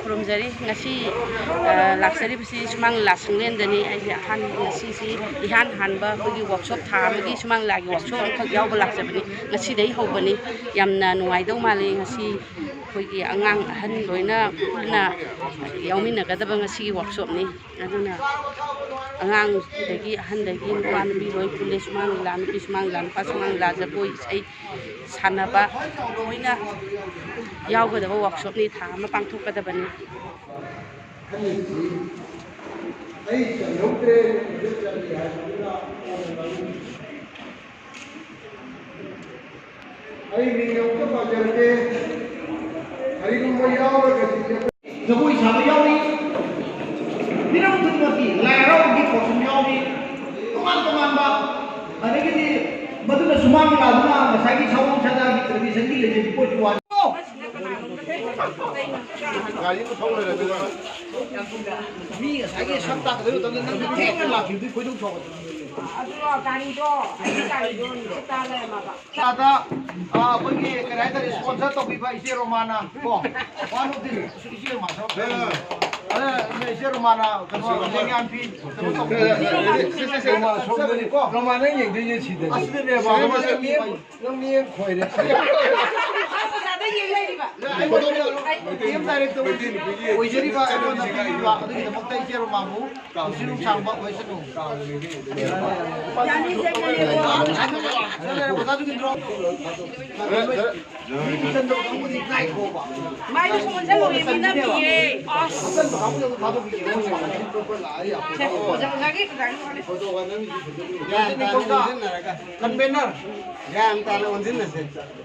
खुरुमजरी ngasi laksaribasi sumang la sunglendani ai han ngasi si ihan hanba khoi workshop tha amagi sumang la gi workshop khak yaw laksabani ngasi dai hobani yamna nuai dau mali ngasi khoi gi angang han loina na yawmina gadaba ngasi workshop ni aduna angang dagi han dagi nuan bi loi pule sumang la pa sumang la japoi ai sanaba loina yaw gadaba workshop ni tha ma pangthok kadabani Jabui sabi yawi, minang tututi, layaraw di posum yawi, teman ba, ada gini, betul na sumang laduna, masagi sawang sada di televisi di leje di pojuan. Kali itu tahu lah tu kan. Ni saya sabta kalau tu nanti tengah lagi tu kau tu tahu. Aduh, kali tu kita le maba. Ada pergi kerana ada sponsor tu bipa isi Romana. Kau, mana tu isi Romana? Ada isi Romana. Kalau dengan pi, Romana yang dia cita. Asli ni, Romana ni kau ini.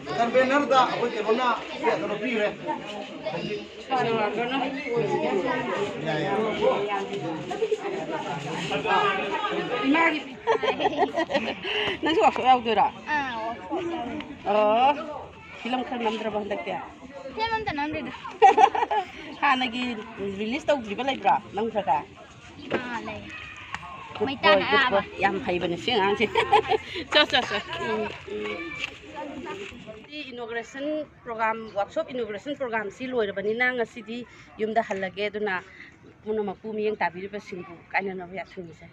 Convener dah apa kerana dia terlebih le. Nanti waktu aku tu dah. Oh, film kan nama terapa hendak dia? Film mana nama dia? Lagi release tahu di mana lagi? Nang berapa? Lagi. Maitan apa? Yang hai benar sih ang sih. So. Di inauguration program workshop inauguration program si loy rabani na ngasi di yumda halage duna muna mapu miyang tabiri pa singbu kaina na ya thuni sa